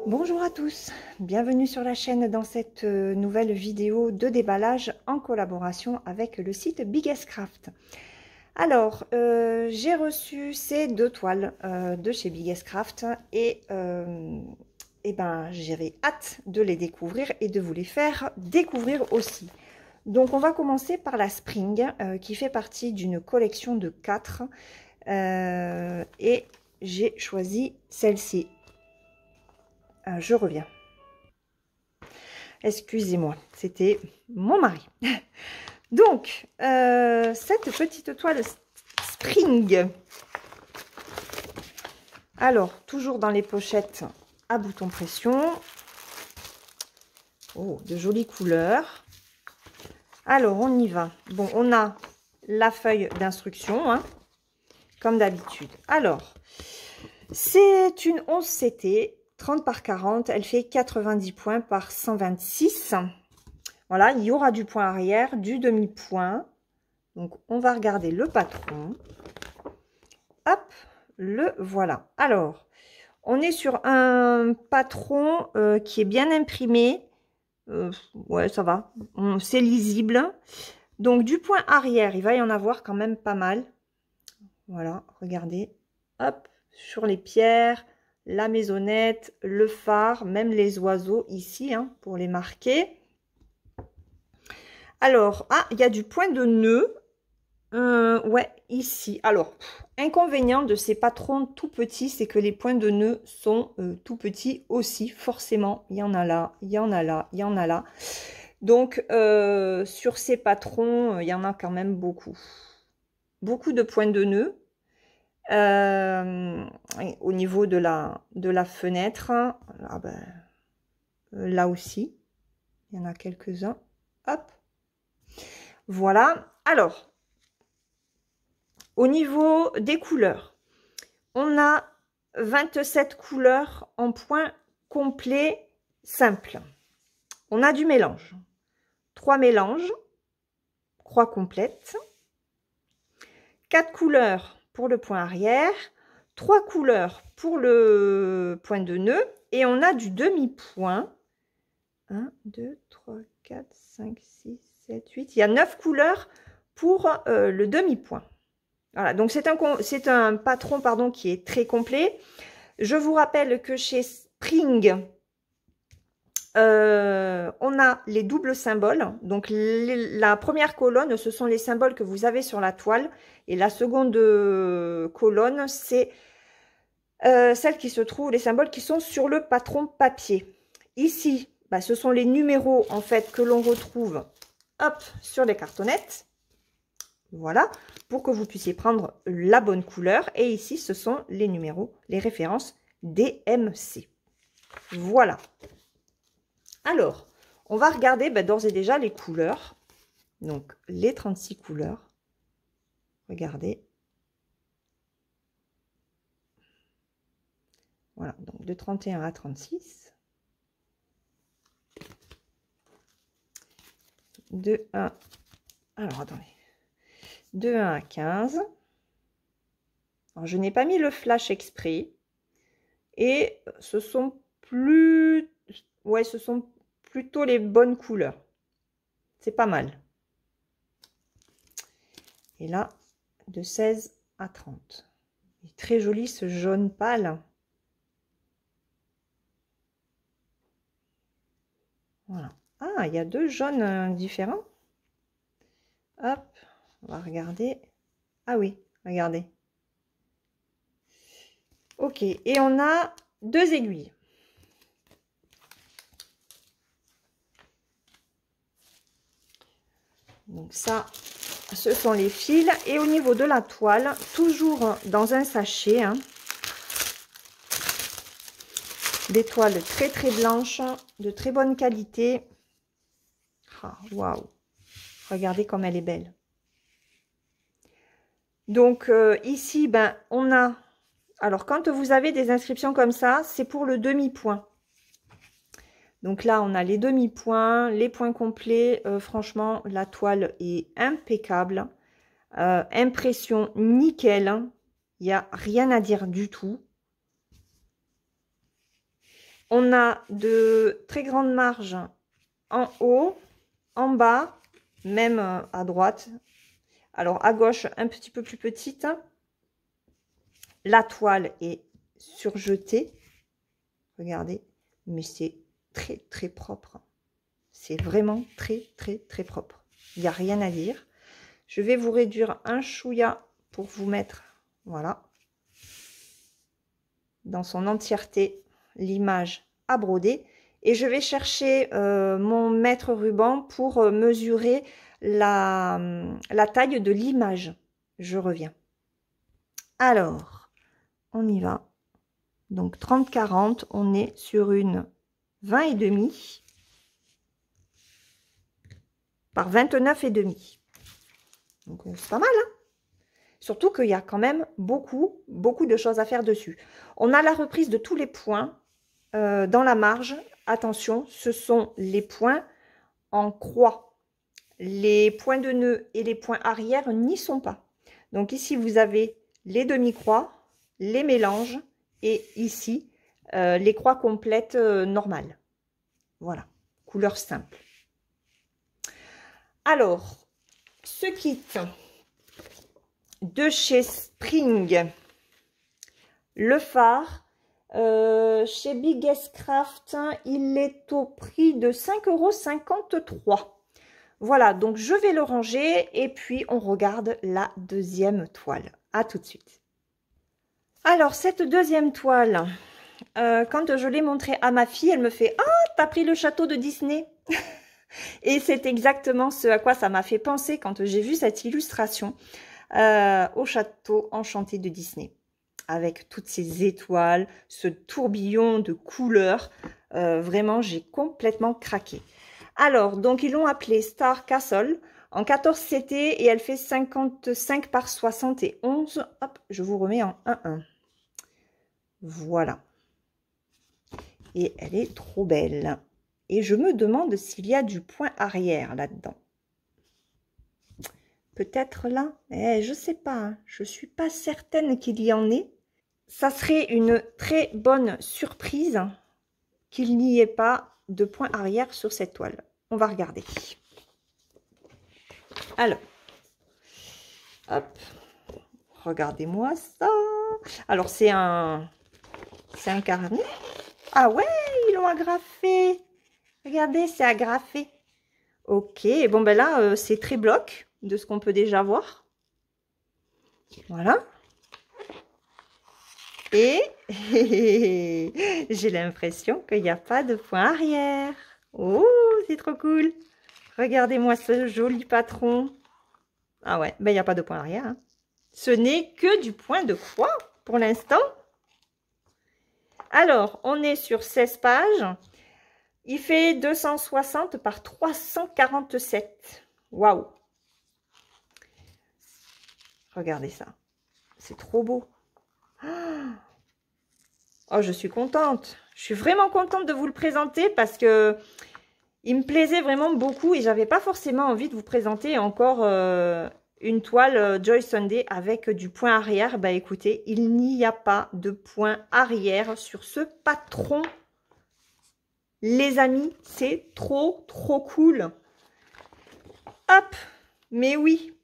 Bonjour à tous, bienvenue sur la chaîne dans cette nouvelle vidéo de déballage en collaboration avec le site Biggest Craft. Alors, j'ai reçu ces deux toiles de chez Biggest Craft et ben, j'avais hâte de les découvrir et de vous les faire découvrir aussi. Donc, on va commencer par la Spring qui fait partie d'une collection de 4 et j'ai choisi celle-ci. Je reviens. Excusez-moi, c'était mon mari. Donc, cette petite toile Spring. Alors, toujours dans les pochettes à bouton pression. Oh, de jolies couleurs. Alors, on y va. Bon, on a la feuille d'instruction, hein, comme d'habitude. Alors, c'est une 11 CT. 30 par 40, elle fait 90 points par 126. Voilà, il y aura du point arrière, du demi-point. Donc, on va regarder le patron. Hop, le voilà. Alors, on est sur un patron qui est bien imprimé. Ouais, ça va. C'est lisible. Donc, du point arrière, il va y en avoir quand même pas mal. Voilà, regardez. Hop, sur les pierres. La maisonnette, le phare, même les oiseaux ici, hein, pour les marquer. Alors, il y a du point de nœud. Ouais, ici. Alors, inconvénient de ces patrons tout petits, c'est que les points de nœud sont tout petits aussi, forcément. Il y en a là, il y en a là, il y en a là. Donc, sur ces patrons, il y en a quand même beaucoup. Beaucoup de points de nœud. Au niveau de la fenêtre, là aussi, il y en a quelques-uns. Hop, voilà. Alors, au niveau des couleurs, on a 27 couleurs en point complet simple. On a du mélange. 3 mélanges, croix complète. 4 couleurs pour le point arrière, 3 couleurs pour le point de nœud et on a du demi-point. 1, 2, 3, 4, 5, 6, 7, 8. Il y a 9 couleurs pour le demi-point. Voilà, donc c'est un patron pardon, qui est très complet. Je vous rappelle que chez Spring, on a les doubles symboles. Donc, la première colonne, ce sont les symboles que vous avez sur la toile. Et la seconde colonne, c'est celle qui se trouve, les symboles qui sont sur le patron papier. Ici, ce sont les numéros, en fait, que l'on retrouve, hop, sur les cartonnettes. Voilà, pour que vous puissiez prendre la bonne couleur. Et ici, ce sont les numéros, les références DMC. Voilà. Alors, on va regarder d'ores et déjà les couleurs. Donc, les 36 couleurs. Regardez. Voilà, donc de 31 à 36. De 1. Alors, attendez. De 1 à 15. Alors, je n'ai pas mis le flash exprès. Et ce sont ce sont plutôt les bonnes couleurs. C'est pas mal. Et là, de 16 à 30. Il est très joli ce jaune pâle. Voilà. Ah, il y a 2 jaunes différents. Hop, on va regarder. Ah oui, regardez. Ok, et on a 2 aiguilles. Donc ça, ce sont les fils. Et au niveau de la toile, toujours dans un sachet, hein, des toiles très très blanches, de très bonne qualité. Waouh! Regardez comme elle est belle. Donc ici, on a... Alors, quand vous avez des inscriptions comme ça, c'est pour le demi-point. Donc là, on a les demi-points, les points complets. Franchement, la toile est impeccable. Impression nickel. Il n'y a rien à dire du tout. On a de très grandes marges en haut, en bas, même à droite. Alors, à gauche, un petit peu plus petite. La toile est surjetée. Regardez, mais c'est très, très propre. C'est vraiment très, très, très propre. Il n'y a rien à dire. Je vais vous réduire un chouïa pour vous mettre, voilà, dans son entièreté, l'image à broder. Et je vais chercher mon mètre ruban pour mesurer la taille de l'image. Je reviens. Alors, on y va. Donc 30-40, on est sur une 20,5 par 29,5. Donc c'est pas mal, hein? Surtout qu'il y a quand même beaucoup de choses à faire dessus. On a la reprise de tous les points dans la marge. Attention, ce sont les points en croix. Les points de nœud et les points arrière n'y sont pas. Donc ici, vous avez les demi-croix, les mélanges et ici, les croix complètes normales. Voilà, couleur simple. Alors, ce kit de chez Spring, le phare, chez Biggest Craft, il est au prix de 5,53 €. Voilà, donc je vais le ranger et puis on regarde la deuxième toile. À tout de suite. Alors, cette deuxième toile, quand je l'ai montrée à ma fille, elle me fait « Ah, t'as pris le château de Disney ?» Et c'est exactement ce à quoi ça m'a fait penser quand j'ai vu cette illustration au château enchanté de Disney. Avec toutes ces étoiles, ce tourbillon de couleurs. Vraiment, j'ai complètement craqué. Alors, donc ils l'ont appelée Star Castle en 14 CT et elle fait 55 par 71. Hop, je vous remets en 1-1. Voilà. Et elle est trop belle. Et je me demande s'il y a du point arrière là-dedans. Peut-être là, je sais pas. Hein. Je suis pas certaine qu'il y en ait. Ça serait une très bonne surprise qu'il n'y ait pas de point arrière sur cette toile. On va regarder. Alors, hop, regardez-moi ça. Alors, c'est un carnet. Ah ouais, ils l'ont agrafé. Regardez, c'est agrafé. Ok, bon ben là, c'est très bloc de ce qu'on peut déjà voir. Voilà. Et j'ai l'impression qu'il n'y a pas de point arrière. Oh, c'est trop cool. Regardez-moi ce joli patron. Ah ouais, ben il n'y a pas de point arrière. Hein. Ce n'est que du point de croix pour l'instant. Alors, on est sur 16 pages. Il fait 260 par 347. Waouh! Regardez ça. C'est trop beau. Oh, je suis contente. Je suis vraiment contente de vous le présenter parce que il me plaisait vraiment beaucoup et j'avais pas forcément envie de vous présenter encore une toile Joy Sunday avec du point arrière. Bah écoutez, il n'y a pas de point arrière sur ce patron. Les amis, c'est trop cool. Hop, mais oui.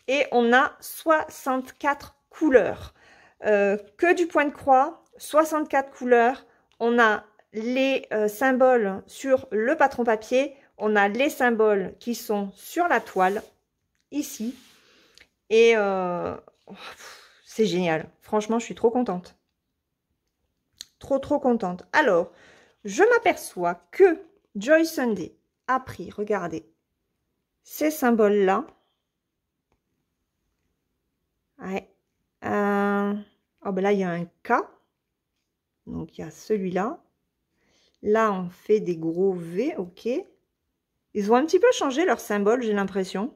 Et on a 64 couleurs. Que du point de croix, 64 couleurs. On a les symboles sur le patron papier. On a les symboles qui sont sur la toile, ici. Et c'est génial. Franchement, je suis trop contente. Trop contente. Alors, je m'aperçois que Joy Sunday a pris, regardez, ces symboles-là. Ouais. Oh ben là, il y a un K. Donc, il y a celui-là. Là, on fait des gros V, ok. Ils ont un petit peu changé leur symbole, j'ai l'impression.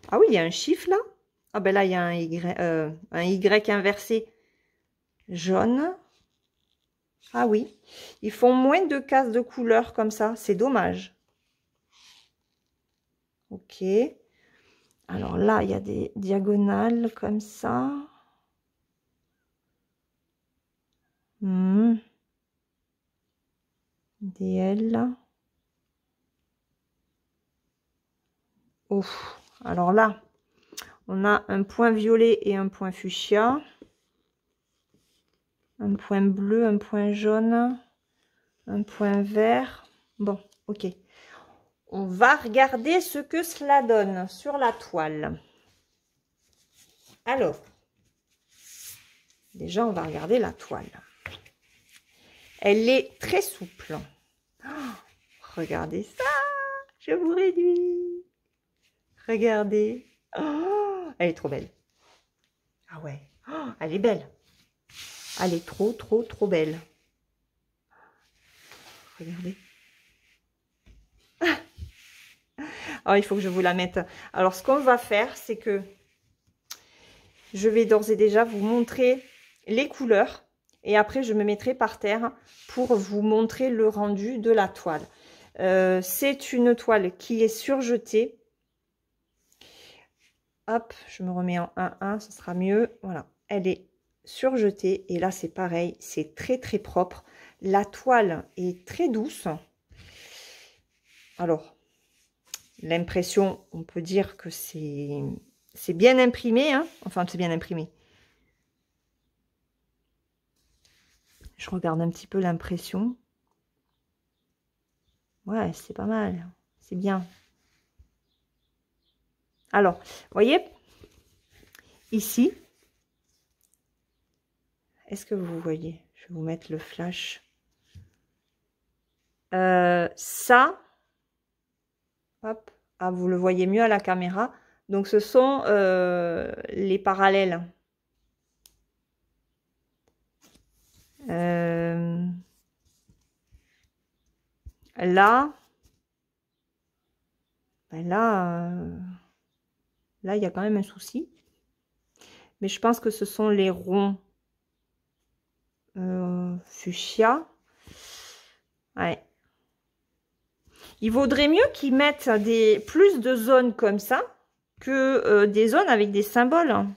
Ah oui, il y a un chiffre là. Ah ben là, il y a un Y inversé jaune. Ah oui, ils font moins de cases de couleurs comme ça. C'est dommage. Ok. Alors là, il y a des diagonales comme ça. DL. Ouf, alors là, on a un point violet et un point fuchsia. Un point bleu, un point jaune, un point vert. Bon, ok. On va regarder ce que cela donne sur la toile. Alors, déjà, on va regarder la toile. Elle est très souple. Oh, regardez ça, je vous réduis. Regardez. Oh, elle est trop belle. Ah ouais, oh, elle est belle. Elle est trop, trop, trop belle. Regardez. Alors, il faut que je vous la mette. Alors, ce qu'on va faire, c'est que je vais d'ores et déjà vous montrer les couleurs. Et après, je me mettrai par terre pour vous montrer le rendu de la toile. C'est une toile qui est surjetée. Hop, je me remets en 1-1, ce sera mieux. Voilà, elle est surjetée. Et là, c'est pareil, c'est très, très propre. La toile est très douce. Alors, l'impression, on peut dire que c'est bien imprimé, hein. Enfin, c'est bien imprimé. Je regarde un petit peu l'impression. Ouais, c'est pas mal. C'est bien. Alors, vous voyez, ici, est-ce que vous voyez? Je vais vous mettre le flash. Ça, hop, ah, vous le voyez mieux à la caméra. Donc, ce sont les parallèles. Là, ben là, il y a quand même un souci. Mais je pense que ce sont les ronds fuchsia. Ouais. Il vaudrait mieux qu'ils mettent plus de zones comme ça que des zones avec des symboles.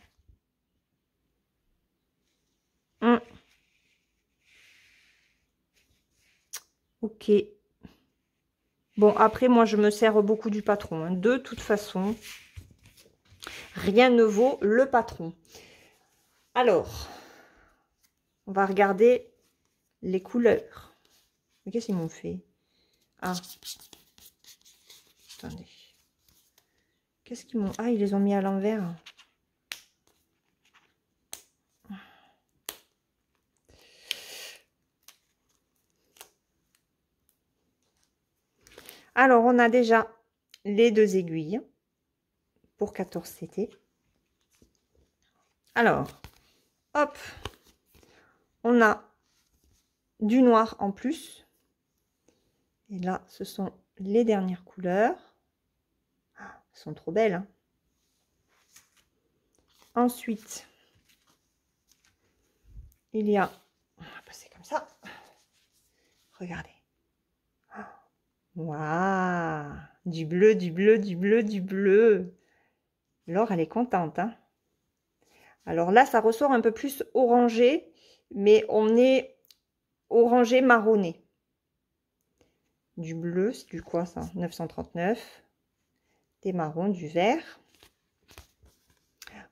Ok. Bon, après, moi, je me sers beaucoup du patron. Hein. De toute façon, rien ne vaut le patron. Alors, on va regarder les couleurs. Mais qu'est-ce qu'ils m'ont fait? Ah. Attendez. Qu'est-ce qu'ils m'ont... Ah, ils les ont mis à l'envers. Alors, on a déjà les 2 aiguilles pour 14 CT. Alors, hop, on a du noir en plus. Et là, ce sont les dernières couleurs. Elles sont trop belles. Hein. Ensuite, il y a... On va passer comme ça. Regardez. Waouh! Du bleu, du bleu, du bleu, du bleu. Laure, elle est contente. Hein. Alors là, ça ressort un peu plus orangé, mais on est orangé marronné. Du bleu, c'est du quoi ça? 939. Des marrons, du vert.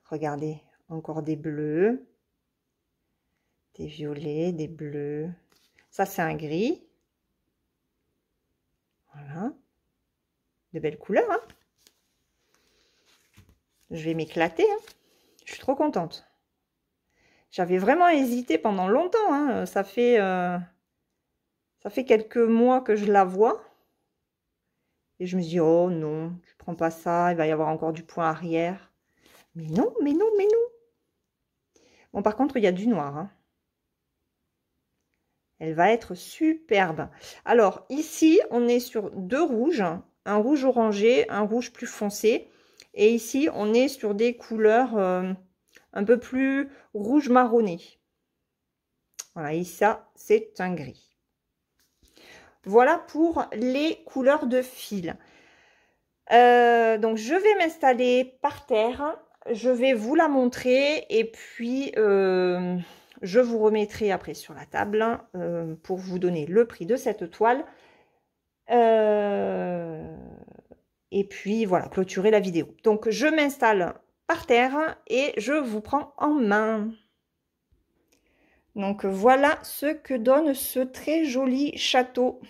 Regardez, encore des bleus. Des violets, des bleus. Ça, c'est un gris. Voilà. De belles couleurs. Hein. Je vais m'éclater. Hein. Je suis trop contente. J'avais vraiment hésité pendant longtemps. Hein. Ça fait quelques mois que je la vois. Et je me dis, oh non, je prends pas ça. Il va y avoir encore du point arrière. Mais non, mais non, mais non. Bon, par contre, il y a du noir. Hein. Elle va être superbe. Alors, ici, on est sur 2 rouges. Un rouge orangé, un rouge plus foncé. Et ici, on est sur des couleurs un peu plus rouge marronné. Voilà, et ça, c'est un gris. Voilà pour les couleurs de fil. Donc, je vais m'installer par terre. Je vais vous la montrer. Et puis, Je vous remettrai après sur la table pour vous donner le prix de cette toile. Et puis voilà, clôturer la vidéo. Donc je m'installe par terre et je vous prends en main. Donc voilà ce que donne ce très joli château.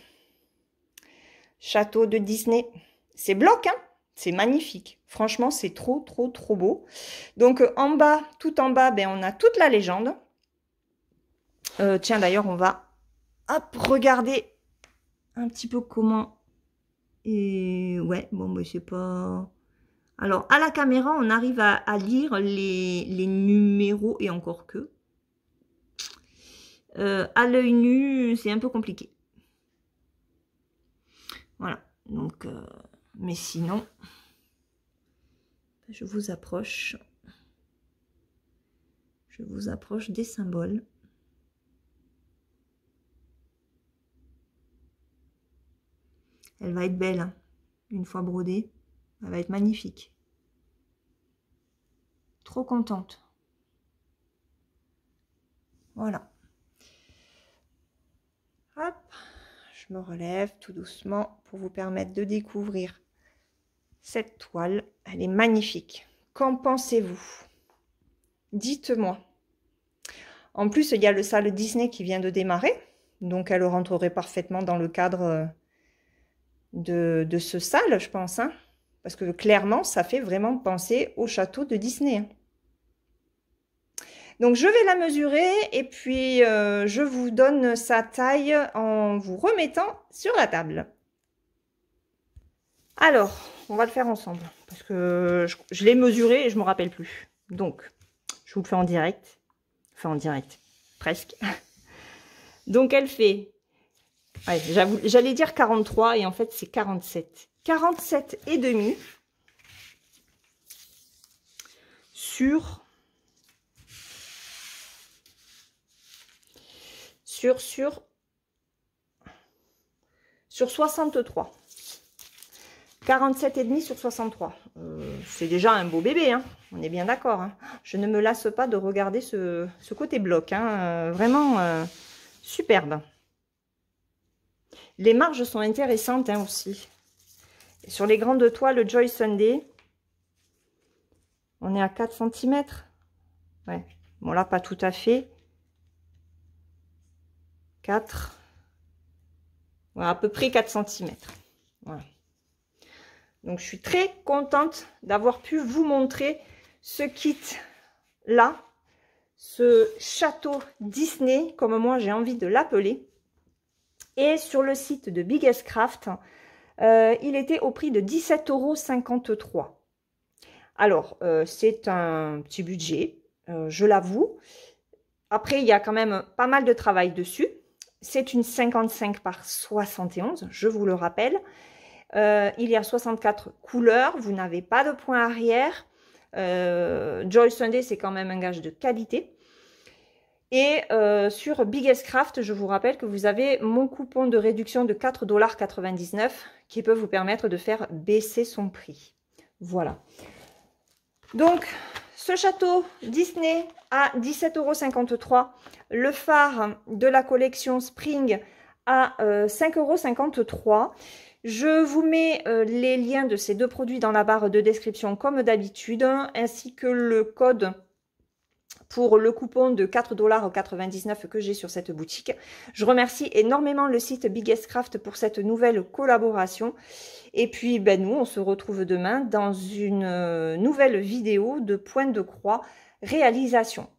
Château de Disney. C'est bloc, hein? C'est magnifique. Franchement, c'est trop, trop, trop beau. Donc en bas, tout en bas, ben, on a toute la légende. Tiens, d'ailleurs, on va regarder un petit peu comment. Et ouais, bon, mais c'est pas. Alors, à la caméra, on arrive à lire les numéros et encore que. À l'œil nu, c'est un peu compliqué. Voilà. Donc, mais sinon, je vous approche. Je vous approche des symboles. Elle va être belle, hein. Une fois brodée. Elle va être magnifique. Trop contente. Voilà. Hop. Je me relève tout doucement pour vous permettre de découvrir cette toile. Elle est magnifique. Qu'en pensez-vous? Dites-moi. En plus, il y a le salle Disney qui vient de démarrer. Donc, elle rentrerait parfaitement dans le cadre de ce salle, je pense. Hein, parce que clairement, ça fait vraiment penser au château de Disney. Donc, je vais la mesurer et puis je vous donne sa taille en vous remettant sur la table. Alors, on va le faire ensemble parce que je l'ai mesuré et je ne me rappelle plus. Donc, je vous le fais en direct. Enfin, en direct, presque. Donc, elle fait... Ouais, j'allais dire 43 et en fait, c'est 47. 47 et demi sur 63. 47 et demi sur 63. C'est déjà un beau bébé, hein. On est bien d'accord. Hein. Je ne me lasse pas de regarder ce côté bloc. Hein. Vraiment superbe. Les marges sont intéressantes hein, aussi. Et sur les grandes toiles Joy Sunday, on est à 4 cm. Ouais. Bon là, pas tout à fait. 4. Voilà, à peu près 4 cm. Voilà. Donc, je suis très contente d'avoir pu vous montrer ce kit-là. Ce château Disney, comme moi j'ai envie de l'appeler. Et sur le site de Biggest Craft, il était au prix de 17,53 €. Alors, c'est un petit budget, je l'avoue. Après, il y a quand même pas mal de travail dessus. C'est une 55 par 71, je vous le rappelle. Il y a 64 couleurs, vous n'avez pas de point arrière. Joy Sunday, c'est quand même un gage de qualité. Et sur Biggest Craft, je vous rappelle que vous avez mon coupon de réduction de 4,99 $ qui peut vous permettre de faire baisser son prix. Voilà. Donc, ce château Disney à 17,53 €. Le phare de la collection Spring à 5,53 €. Je vous mets les liens de ces deux produits dans la barre de description comme d'habitude, ainsi que le code pour le coupon de 4,99 € que j'ai sur cette boutique. Je remercie énormément le site Biggest Craft pour cette nouvelle collaboration. Et puis, ben, nous, on se retrouve demain dans une nouvelle vidéo de Point de Croix réalisation.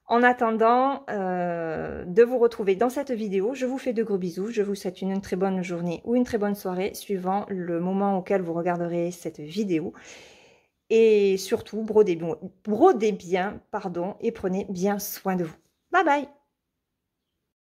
En attendant de vous retrouver dans cette vidéo, je vous fais de gros bisous. Je vous souhaite une très bonne journée ou une très bonne soirée, suivant le moment auquel vous regarderez cette vidéo. Et surtout, brodez bien, et prenez bien soin de vous. Bye bye!